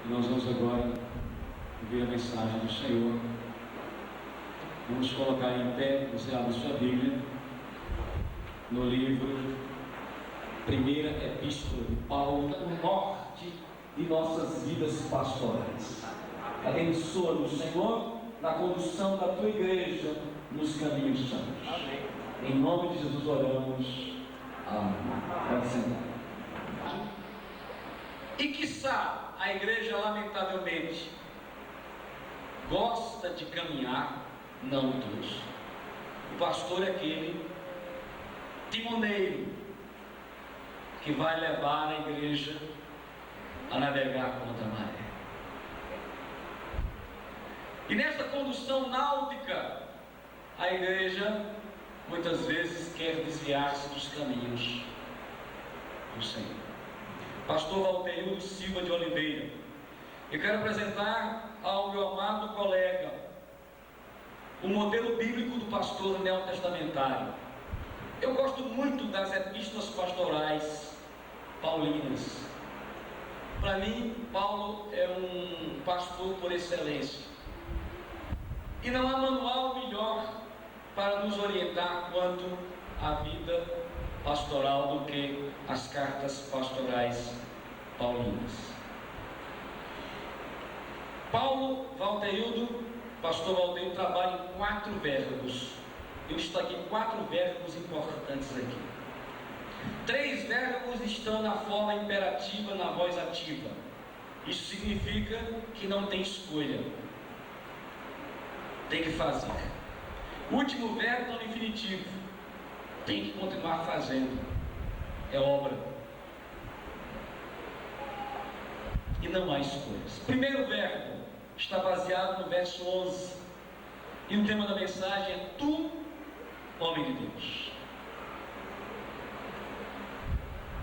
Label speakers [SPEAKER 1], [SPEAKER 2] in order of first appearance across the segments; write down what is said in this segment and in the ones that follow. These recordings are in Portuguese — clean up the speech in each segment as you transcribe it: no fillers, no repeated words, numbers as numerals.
[SPEAKER 1] Nós vamos agora ouvir a mensagem do Senhor. Vamos colocar em pé, você abre sua Bíblia, no livro Primeira Epístola de Paulo, o norte de nossas vidas pastorais. Abençoa-nos, Senhor, na condução da tua igreja nos caminhos santos. Amém. Em nome de Jesus oramos. Amém. Pode sentar. E quiçá a igreja, lamentavelmente, gosta de caminhar, não todos. O pastor é aquele timoneiro que vai levar a igreja a navegar contra a maré. E nessa condução náutica, a igreja muitas vezes quer desviar-se dos caminhos do Senhor. Pastor Valteildo Silva de Oliveira, eu quero apresentar ao meu amado colega o modelo bíblico do pastor neotestamentário. Eu gosto muito das epístolas pastorais paulinas. Para mim, Paulo é um pastor por excelência. E não há manual melhor para nos orientar quanto à vida pastoral do que as cartas pastorais paulinas. Pastor Valteildo trabalha em 4 verbos. Eu destaquei 4 verbos importantes aqui. 3 verbos estão na forma imperativa, na voz ativa. Isso significa que não tem escolha, tem que fazer. O último verbo está no infinitivo, tem que continuar fazendo, é obra. E não há escolhas. O primeiro verbo está baseado no verso 11. E o tema da mensagem é: Tu, homem de Deus.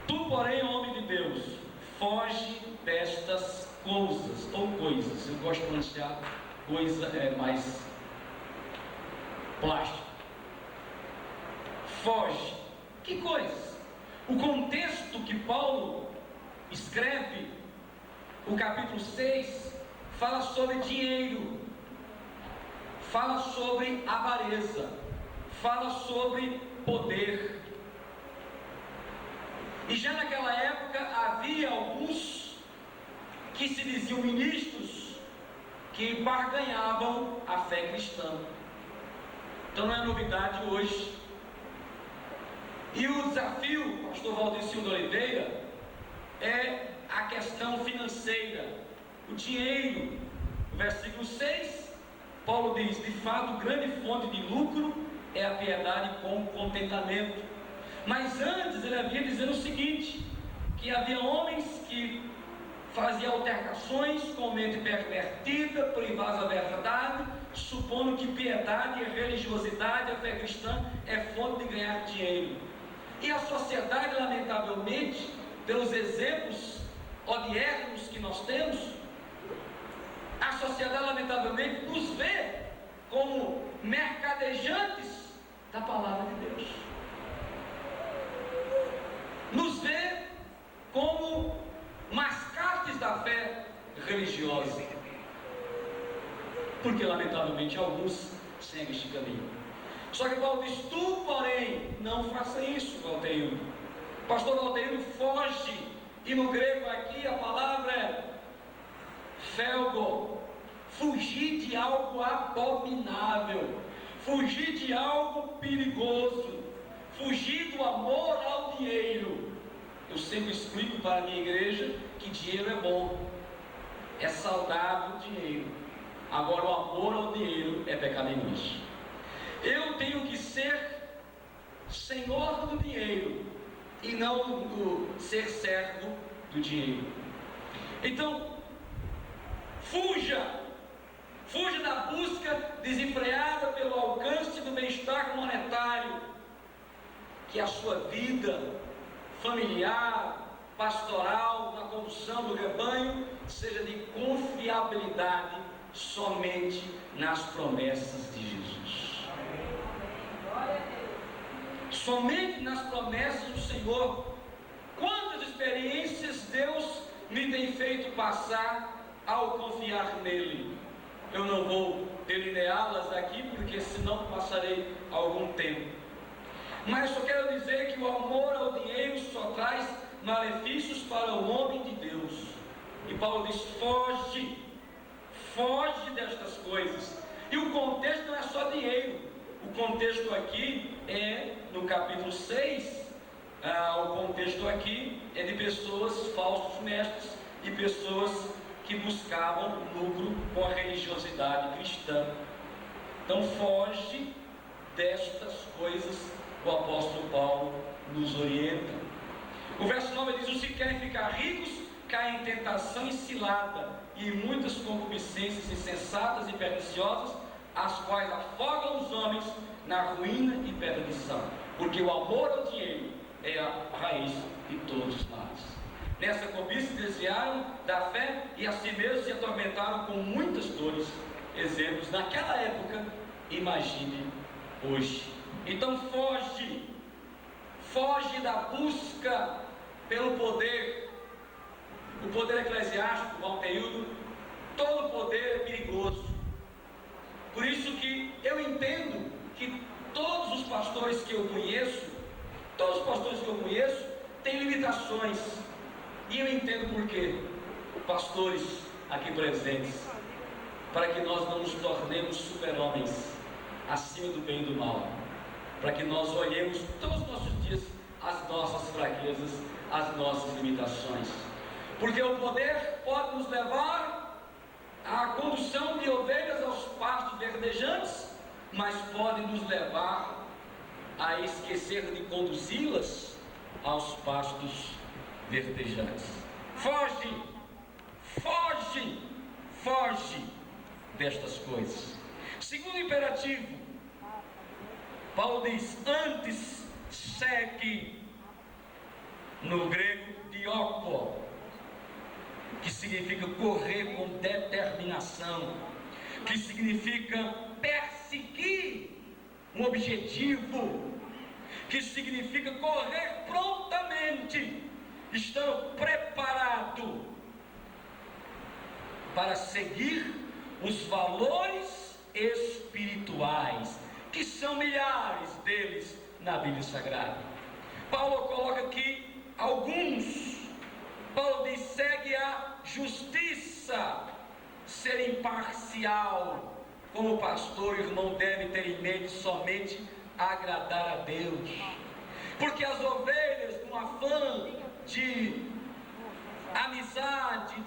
[SPEAKER 1] Tu, porém, homem de Deus, foge destas coisas, ou coisas. Eu gosto de pronunciar coisa, é mais plástico. Foge. Que coisas? O contexto que Paulo escreve, o capítulo 6, fala sobre dinheiro, fala sobre avareza, fala sobre poder. E já naquela época havia alguns que se diziam ministros que barganhavam a fé cristã. Então não é novidade hoje. E o desafio, pastor Valdir Silva de Oliveira, é a questão financeira, o dinheiro. No versículo 6, Paulo diz: de fato, grande fonte de lucro é a piedade com contentamento. Mas antes ele havia dizendo o seguinte: que havia homens que faziam altercações com mente pervertida, privados da verdade, supondo que piedade, a religiosidade, a fé cristã é fonte de ganhar dinheiro. E a sociedade, lamentavelmente, pelos exemplos odiernos que nós temos, a sociedade, lamentavelmente, nos vê como mercadejantes da palavra de Deus. Nos vê como mascates da fé religiosa. Porque, lamentavelmente, alguns seguem este caminho. Só que Paulo diz: tu, porém, não faça isso, Valteildo. Pastor Valteildo foge. E no grego aqui a palavra é felgo. Fugir de algo abominável, fugir de algo perigoso, fugir do amor ao dinheiro. Eu sempre explico para a minha igreja que dinheiro é bom, é saudável o dinheiro. Agora o amor ao dinheiro é pecaminoso. Eu tenho que ser senhor do dinheiro e não ser servo do dinheiro. Então, fuja da busca desenfreada pelo alcance do bem-estar monetário, que a sua vida familiar, pastoral, na condução do rebanho, seja de confiabilidade somente nas promessas de Jesus. Somente nas promessas do Senhor. Quantas experiências Deus me tem feito passar ao confiar nele. Eu não vou delineá-las aqui, porque senão passarei algum tempo. Mas só quero dizer que o amor ao dinheiro só traz malefícios para o homem de Deus. E Paulo diz: foge destas coisas. E o contexto não é só dinheiro. O contexto aqui é, no capítulo 6, o contexto aqui é de pessoas, falsos mestres, e pessoas que buscavam lucro com a religiosidade cristã. Então foge destas coisas, o apóstolo Paulo nos orienta. O verso 9 diz: os que querem ficar ricos caem em tentação e cilada, e em muitas concupiscências insensatas e perniciosas, as quais afogam os homens na ruína e perdição. Porque o amor ao dinheiro é a raiz de todos os males. Nessa cobiça desviaram da fé e a si mesmos se atormentaram com muitas dores. Exemplos naquela época, imagine hoje. Então foge da busca pelo poder. O poder eclesiástico, bom período, todo poder é perigoso. Por isso que eu entendo que todos os pastores que eu conheço têm limitações. E eu entendo por quê. Pastores aqui presentes, para que nós não nos tornemos super-homens acima do bem e do mal, para que nós olhemos todos os nossos dias as nossas fraquezas, as nossas limitações. Porque o poder pode nos levar à condução de ovelhas aos pastos verdejantes, mas pode nos levar a esquecer de conduzi-las aos pastos verdejantes. Foge destas coisas. Segundo imperativo, Paulo diz: antes segue, no grego dioko, que significa correr com determinação, que significa perseguir um objetivo, que significa correr prontamente, estando preparado para seguir os valores espirituais, que são milhares deles na Bíblia Sagrada. Paulo coloca aqui alguns. Paulo diz: segue a justiça, ser imparcial. Como pastor, o irmão deve ter em mente somente agradar a Deus, porque as ovelhas, com afã de amizade,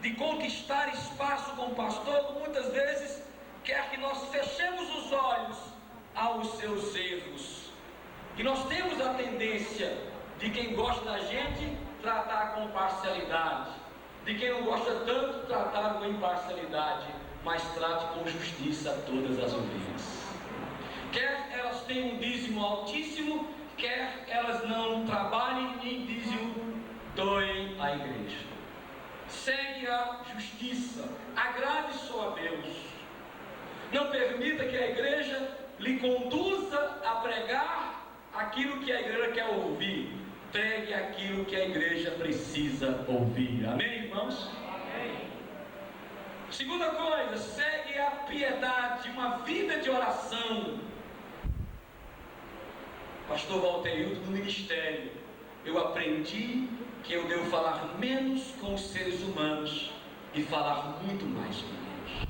[SPEAKER 1] de conquistar espaço com o pastor, muitas vezes quer que nós fechemos os olhos aos seus erros. E nós temos a tendência de quem gosta da gente tratar com parcialidade, de quem não gosta tanto tratar com imparcialidade, mas trate com justiça todas as ovelhas. Quer elas tenham um dízimo altíssimo, quer elas não trabalhem nem dízimo doem à igreja. Segue a justiça, agrade só a Deus. Não permita que a igreja lhe conduza a pregar aquilo que a igreja quer ouvir. Pregue aquilo que a igreja precisa ouvir. Amém, irmãos? Amém. Segunda coisa, segue a piedade, uma vida de oração. Pastor Valterildo, no ministério, eu aprendi que eu devo falar menos com os seres humanos e falar muito mais com Deus.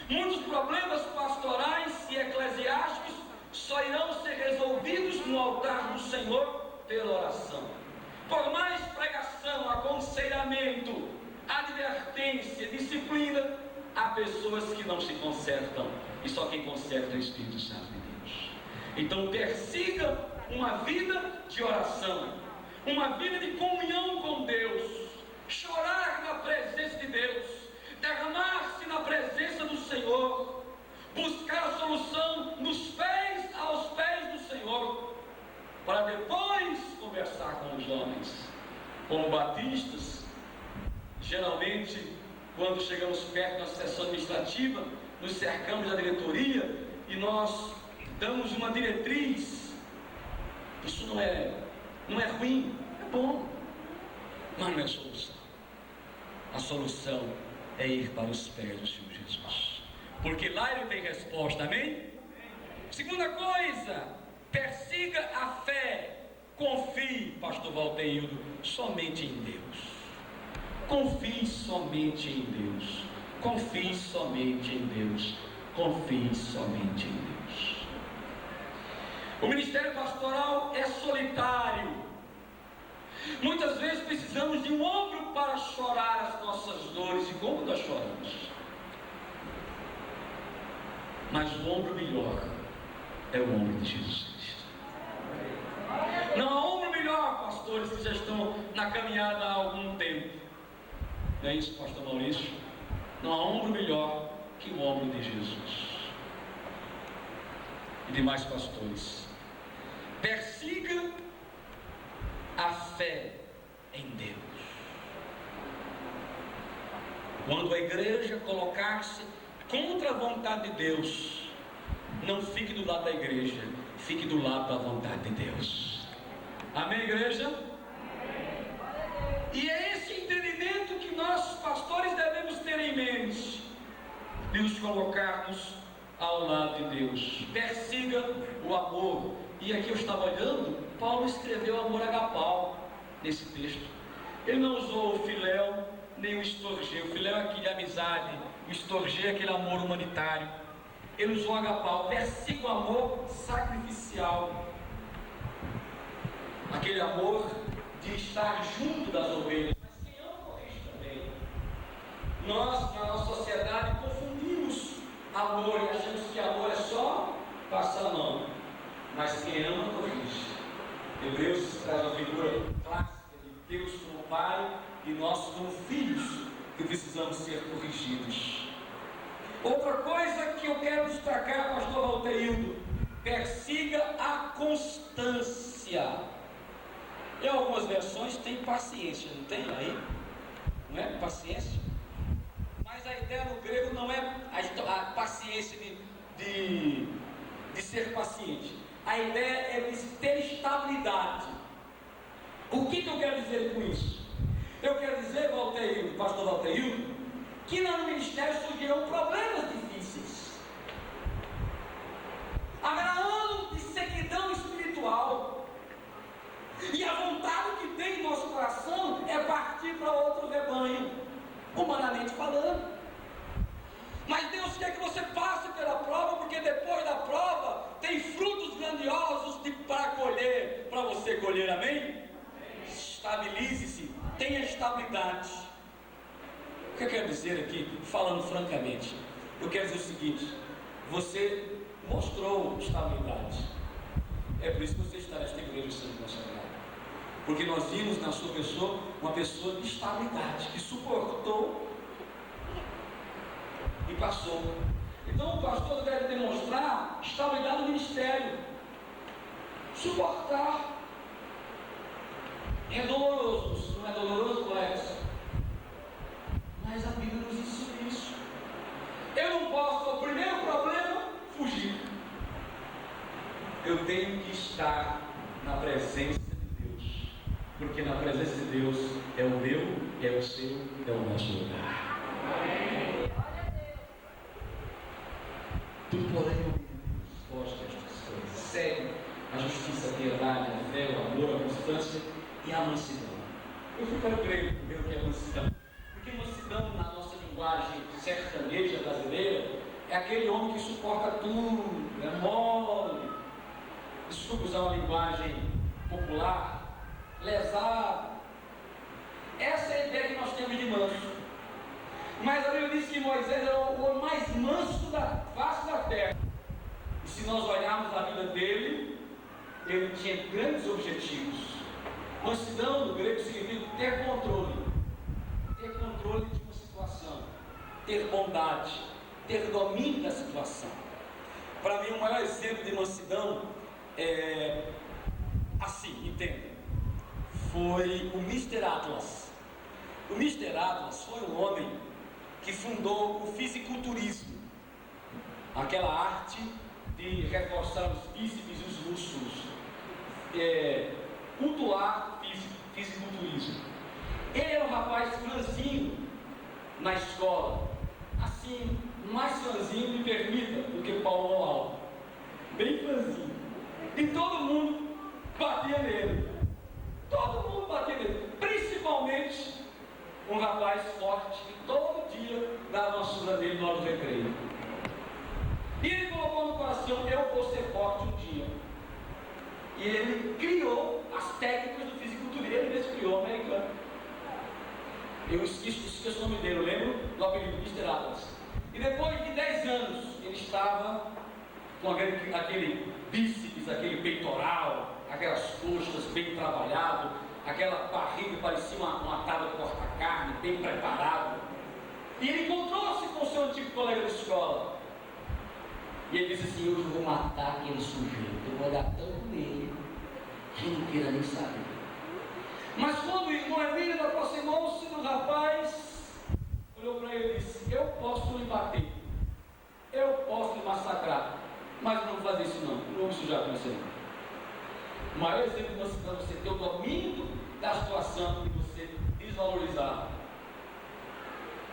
[SPEAKER 1] Muitos problemas pastorais e eclesiásticos só irão ser resolvidos no altar do Senhor pela oração. Por mais pregação, aconselhamento, advertência, disciplina, há pessoas que não se consertam, e só quem conserta é o Espírito Santo de Deus. Então persiga uma vida de oração, uma vida de comunhão com Deus, chorar na presença de Deus, derramar-se na presença do Senhor, buscar a solução aos pés do Senhor, para depois conversar com os homens. Como batistas, geralmente, quando chegamos perto da sessão administrativa, nos cercamos da diretoria e nós damos uma diretriz. Isso não é ruim, é bom, mas não é solução. A solução é ir para os pés do Senhor Jesus, porque lá Ele tem resposta, amém? Segunda coisa, persiga a fé. Confie, pastor Valteildo, somente em Deus. Confie somente em Deus. Confie somente em Deus. Confie somente em Deus. O ministério pastoral é solitário. Muitas vezes precisamos de um ombro para chorar as nossas dores. E como nós choramos? Mas o ombro melhor é o ombro de Jesus Cristo. Não há ombro melhor, pastores que já estão na caminhada há algum tempo. Não é isso, pastor Maurício? Não há ombro melhor que o ombro de Jesus. E demais pastores. Persiga a fé em Deus. Quando a igreja colocar-se contra a vontade de Deus, não fique do lado da igreja, fique do lado da vontade de Deus. Amém, igreja? E é esse entendimento que nós, pastores, devemos ter em mente, de nos colocarmos ao lado de Deus. Persiga o amor. E aqui eu estava olhando, Paulo escreveu amor agapau nesse texto. Ele não usou o filéu nem o estorgê. O filéu é aquele de amizade, o estorgê é aquele amor humanitário. Ele usou agapau. Persiga o amor sacrificial, aquele amor de estar junto das ovelhas. Mas quem ama corrige também. Nós, na nossa sociedade, confundimos amor e achamos que amor é só passar a mão. Mas quem ama corrige. Hebreus traz uma figura clássica de Deus como Pai e nós como filhos que precisamos ser corrigidos. Outra coisa que eu quero destacar, pastor Valteildo: persiga a constância. Em algumas versões tem paciência, não tem aí? Não é? Paciência. Mas a ideia no grego não é a paciência de ser paciente. A ideia é de ter estabilidade. O que eu quero dizer com isso? Eu quero dizer, Valteildo, pastor Valteildo, que no ministério surgirão problemas difíceis. Haverá anos de sequidão espiritual. E a vontade que tem em nosso coração é partir para outro rebanho, humanamente falando. Mas Deus quer que você passe pela prova, porque depois da prova tem frutos grandiosos para colher, para você colher, amém? Estabilize-se, tenha estabilidade. O que eu quero dizer aqui, falando francamente, eu quero dizer o seguinte: você mostrou estabilidade. É por isso que você está nesta igreja sendo consagrado. Porque nós vimos na sua pessoa uma pessoa de estabilidade, que suportou e passou. Então o pastor deve demonstrar estabilidade no ministério, suportar. É doloroso, não é doloroso, colegas? Mas a Bíblia nos ensina isso. Eu não posso, o primeiro problema, fugir. Eu tenho que estar na presença de Deus, porque na presença de Deus é o meu, é o seu, é o nosso lugar. Tudo porém, foge destas coisas. Segue a justiça, a piedade, a fé, o amor, a constância e a mansidão. Eu fui para o grego ver o que é mansidão. Porque mansidão, na nossa linguagem sertaneja brasileira, é aquele homem que suporta tudo, é mole. Desculpa usar uma linguagem popular, lesado. Essa é a ideia que nós temos de manso. Mas a Bíblia diz que Moisés era o homem mais manso da face da terra. E se nós olharmos a vida dele, ele tinha grandes objetivos. Mansidão no grego significa ter controle. Ter controle de uma situação. Ter bondade. Ter domínio da situação. Para mim, o maior exemplo de mansidão é assim, entenda. Foi o Mr. Atlas. O Mr. Atlas foi um homem que fundou o fisiculturismo, aquela arte de reforçar os bíceps e os músculos, cultuar fisiculturismo. Ele era um rapaz franzino, na escola, assim, mais fãzinho, me permita, do que Paulo Alto. Bem fãzinho. E todo mundo batia nele. Todo mundo batia nele. Principalmente um rapaz forte que todo dia dava uma surra nele na hora do recreio. E ele colocou no coração: eu vou ser forte um dia. E ele criou as técnicas do fisiculturismo. Ele mesmo criou, americano. Eu esqueço o nome dele, eu lembro do apelido Mr. Atlas. E depois de 10 anos, ele estava com aquele bíceps, aquele peitoral, aquelas coxas bem trabalhado, aquela barriga que parecia uma tábua de cortar carne, bem preparado. E ele encontrou-se com o seu antigo colega da escola. E ele disse assim: hoje eu vou matar aquele sujeito, eu vou dar tanto nele que eu não queira nem saber. Mas quando o irmão Emílio aproximou-se do rapaz, olhou para ele e disse: eu posso lhe bater, eu posso lhe massacrar, mas não vou fazer isso não vou me sujar com você não. O maior exemplo de você ter o domínio da situação e você desvalorizar.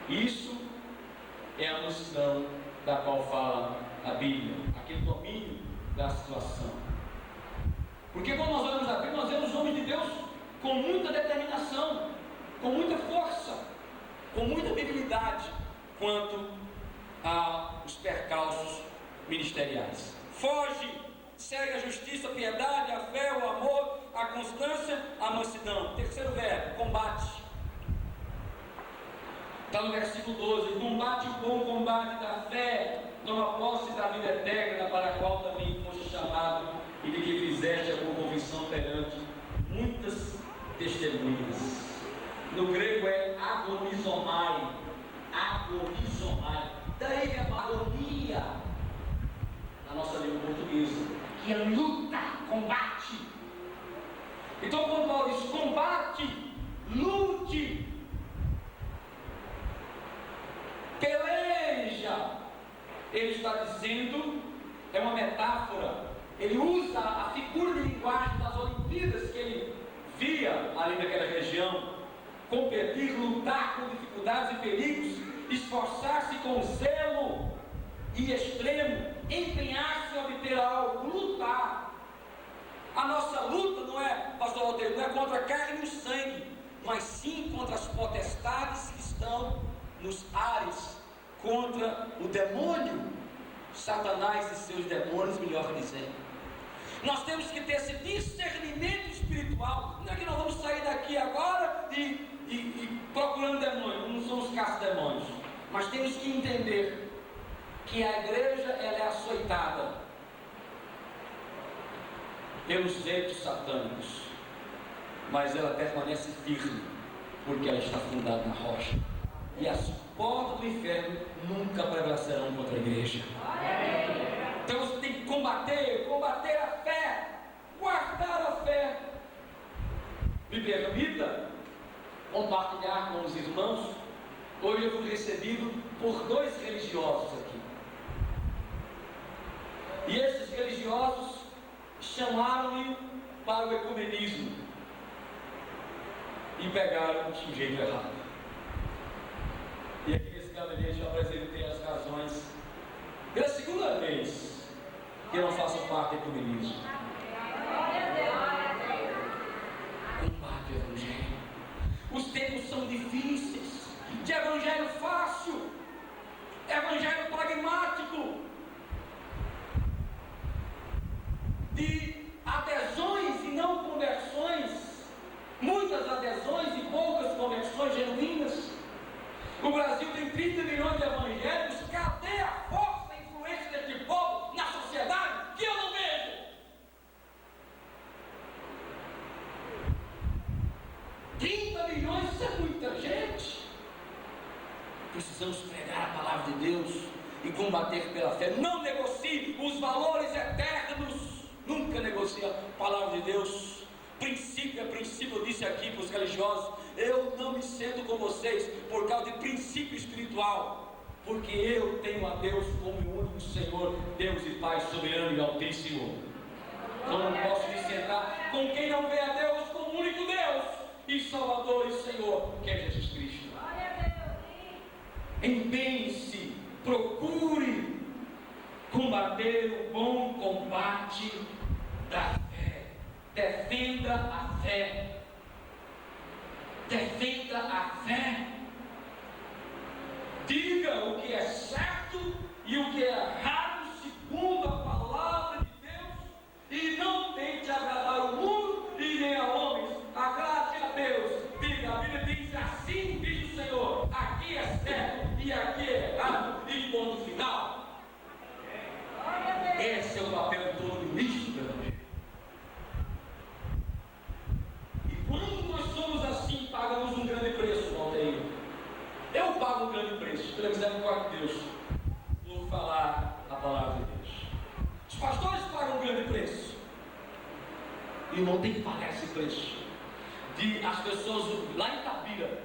[SPEAKER 1] Isso é a mansidão da qual fala a Bíblia, aquele domínio da situação. Porque quando nós olhamos a Bíblia, nós vemos homens de Deus com muita determinação, com muita força, com muita habilidade quanto aos percalços ministeriais. Foge, segue a justiça, a piedade, a fé, o amor, a constância, a mansidão. Terceiro verbo, combate. Está no versículo 12: combate o bom combate da fé, toma posse da vida eterna, para a qual também foste chamado, e de que fizeste a boa convicção perante muitas testemunhas. No grego é agonizomai, agonizomai. Daí que a agonia na nossa língua portuguesa, que é luta, combate. Então quando Paulo diz combate, lute, peleja, ele está dizendo, é uma metáfora. Ele usa a figura de linguagem das Olimpíadas que ele via ali naquela região: competir, lutar com dificuldades e perigos, esforçar-se com zelo e extremo, empenhar-se em obter algo, lutar. A nossa luta não é, pastor Walter, não é contra a carne e o sangue, mas sim contra as potestades que estão nos ares, contra o demônio, Satanás e seus demônios, melhor dizendo. Nós temos que ter esse discernimento espiritual. Não é que nós vamos sair daqui agora e procurando demônios, não somos caça-demônios, mas temos que entender que a igreja ela é açoitada pelos ventos satânicos, mas ela permanece firme, porque ela está fundada na rocha, e as portas do inferno nunca prevalecerão contra a igreja. Então você tem que combater a fé, guardar a fé. Me permita compartilhar com os irmãos. Hoje eu fui recebido por 2 religiosos aqui, e esses religiosos chamaram-me para o ecumenismo e pegaram o sujeito errado. E aqui nesse gabinete eu apresentei as razões pela segunda vez que não faço parte do ecumenismo. Combate o evangelho. Os tempos são difíceis, de evangelho fácil, evangelho pragmático, de adesões e não conversões, muitas adesões e poucas conversões genuínas. O Brasil tem 30 milhões de evangélicos. Cadê a força e influência deste povo na sociedade que eu não vejo? 30 milhões, isso é muita gente. Precisamos pregar a palavra de Deus e combater pela fé. Não negocie os valores eternos. Nunca negocie a palavra de Deus. Princípio é princípio. Eu disse aqui para os religiosos: eu não me sento com vocês por causa de princípio espiritual, porque eu tenho a Deus como o único Senhor, Deus e Pai soberano e altíssimo. Eu não posso me sentar com quem não vê a Deus como o único Deus e Salvador e Senhor, que é Jesus Cristo. empenhe-se, procure combater o bom combate da fé. Defenda a fé. Defenda a fé. Diga o que é certo e o que é errado segundo a palavra de Deus, e não tente agradar o mundo e nem a homens. Agrade a Deus. Diga, a Bíblia diz assim, diz o Senhor: aqui é certo e aqui é errado, e ponto final. Esse é o papel de todo ministro do Evangelho. E quando nós somos assim, pagamos um grande preço, Walter. Eu pago um grande preço pela misericórdia de Deus, por falar a palavra de Deus. Os pastores pagam um grande preço. E não tem que pagar esse preço. De as pessoas lá em Itabira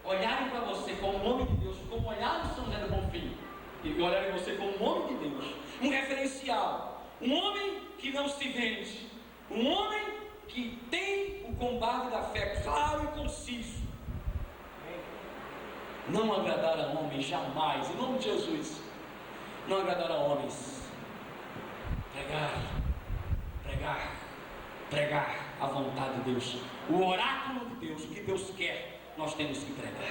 [SPEAKER 1] olharem para você como um homem de Deus, como olharam São José do Bonfim, e olharem você como um homem de Deus, um referencial, um homem que não se vende, um homem que tem o combate da fé claro e conciso. Não agradar a homens jamais, em nome de Jesus. Não agradar a homens. Pregar a vontade de Deus, o oráculo de Deus, o que Deus quer, nós temos que pregar.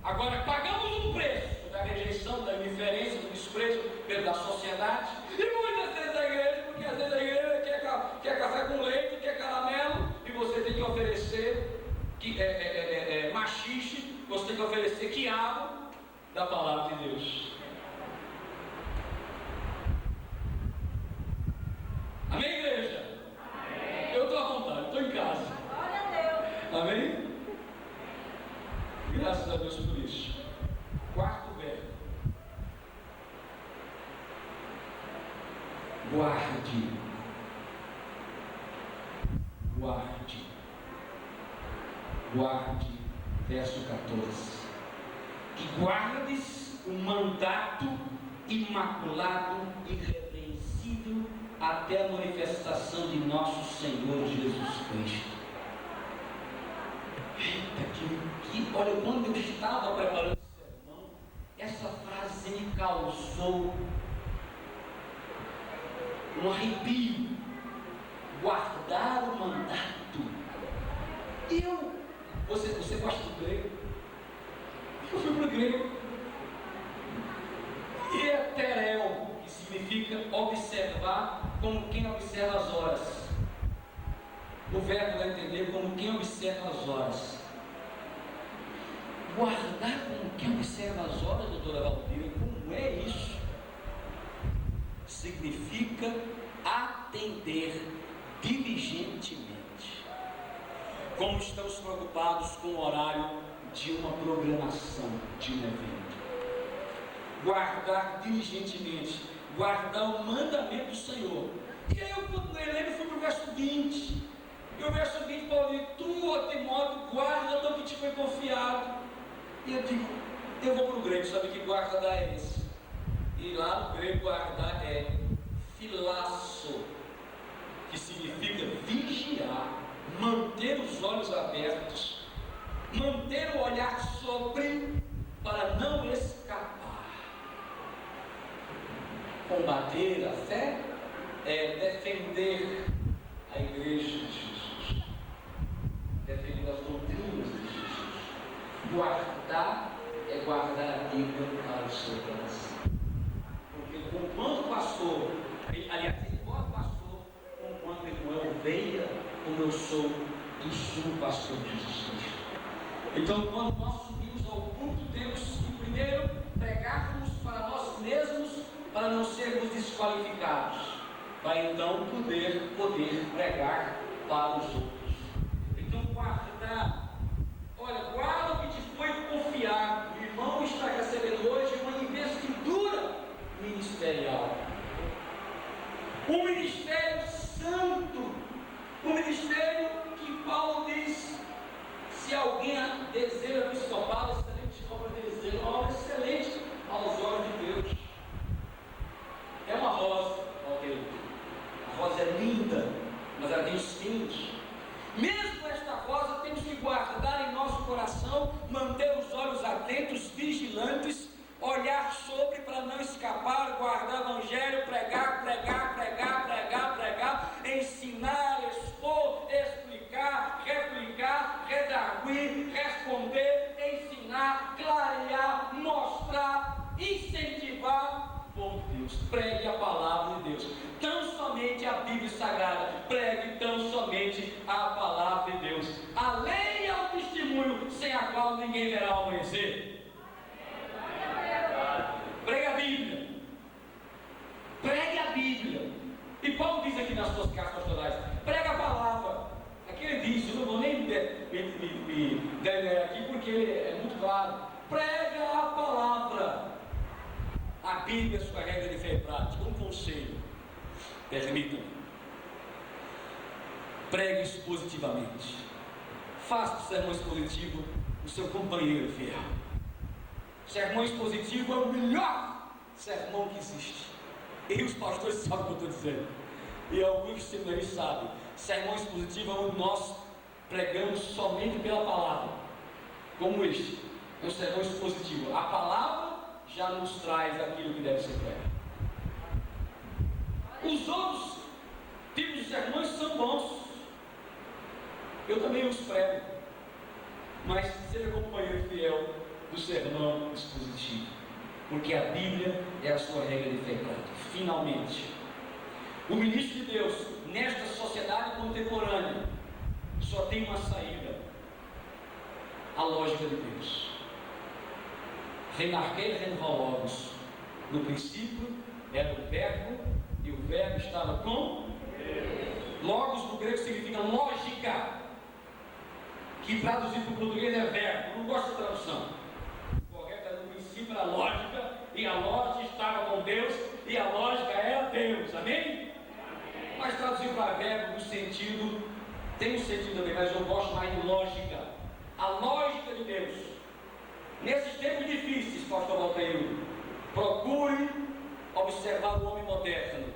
[SPEAKER 1] Agora, pagamos um preço da rejeição, da indiferença, do desprezo da sociedade, e muitas vezes a igreja, porque às vezes a igreja quer café com leite, quer caramelo, e você tem que oferecer machixe, você tem que oferecer quiabo da palavra de Deus. Amém, igreja? Amém. Eu estou à vontade, estou em casa. Glória a Deus. Amém? Graças a Deus por isso. Quarto verbo: guarde. Guarde. Guarde. Verso 14. Que guardes o mandato imaculado e irrepreensível até a manifestação de nosso Senhor Jesus Cristo. Eita, olha, quando eu estava preparando esse sermão, essa frase me causou um arrepio. Guardar o mandato. Você gosta do grego? Eu fui para o grego. Eterel, que significa observar como quem observa as horas. O verbo vai entender como quem observa as horas. Guardar como quem observa as horas, doutora Valdira, como é isso? Significa atender diligentemente. Como estamos preocupados com o horário de uma programação, de um evento. Guardar diligentemente, guardar o mandamento do Senhor. E aí eu fui para o verso 20. E o verso 20, Paulo diz: tu, ó Timóteo, guarda o que te foi confiado. E eu digo, eu vou para o grego, sabe que guardar é esse? E lá no grego guardar é filasso, que significa vigiar, manter os olhos abertos, manter o olhar sobre, para não escapar. Combater a fé é defender a igreja de Jesus, defender as doutrinas de Jesus. Guardar é guardar a Bíblia para o seu coração. Porque enquanto pastor, enquanto pastor, enquanto ele não é ovelha, como eu sou do sumo pastor de Jesus Cristo. Então, quando nós subimos ao culto, temos que primeiro pregarmos para nós mesmos, para não sermos desqualificados, para então poder pregar para os outros. Então, guardar, olha, guarda o que te foi confiado. O irmão está recebendo hoje uma investidura ministerial, um ministério santo, um ministério que Paulo diz: se alguém deseja o episcopado, excelente obra deseja, uma obra excelente aos olhos de Deus. É uma rosa, a rosa é linda, mas ela tem espinhos. palavra de Deus. A lei é o testemunho sem a qual ninguém verá o amanhecer. Pregue a Bíblia. Pregue a Bíblia. E Paulo diz aqui nas suas cartas pastorais: prega a palavra. Aqui ele diz, eu não vou nem me deter aqui porque é muito claro. Prega a palavra. A Bíblia é sua regra de fé e prática. Um conselho. Permita-me. Pregue expositivamente. Faça o sermão expositivo o seu companheiro fiel. O sermão expositivo é o melhor sermão que existe. E os pastores sabem o que eu estou dizendo. E alguns seminaristas sabem. Sermão expositivo é onde nós pregamos somente pela palavra. Como este. É um sermão expositivo. A palavra já nos traz aquilo que deve ser pregado. Os outros tipos de sermões são bons. Eu também os prego. Mas seja companheiro fiel do sermão expositivo. Porque a Bíblia é a sua regra de fé e prática. Finalmente, o ministro de Deus, nesta sociedade contemporânea, só tem uma saída: a lógica de Deus. Renarquei renvologos. No princípio era o verbo, e o verbo estava com Deus. Logos no grego significa lógica, que traduzido para o português é verbo. Eu não gosto da tradução. O correto é: no princípio era lógica, e a lógica estava com Deus, e a lógica era Deus. Amém? Mas traduzir para verbo no sentido, tem um sentido também, mas eu gosto mais de lógica. A lógica de Deus. Nesses tempos difíceis, pastor Valteiro, procure observar o homem moderno.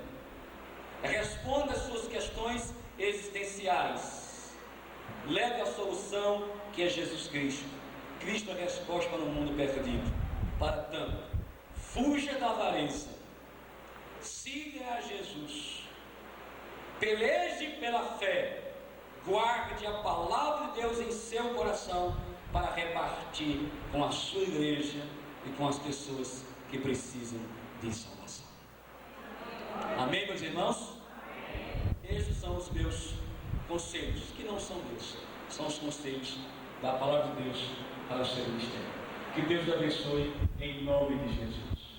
[SPEAKER 1] Responda as suas questões existenciais. Leve a solução, que é Jesus Cristo. Cristo é a resposta para um mundo perdido. Para tanto, fuja da avareza. Siga a Jesus. Peleje pela fé. Guarde a palavra de Deus em seu coração para repartir com a sua igreja e com as pessoas que precisam de salvação. Amém, meus irmãos? Estes são os meus conselhos, que não são meus, são os conselhos da palavra de Deus para o seu ministério. Que Deus abençoe em nome de Jesus.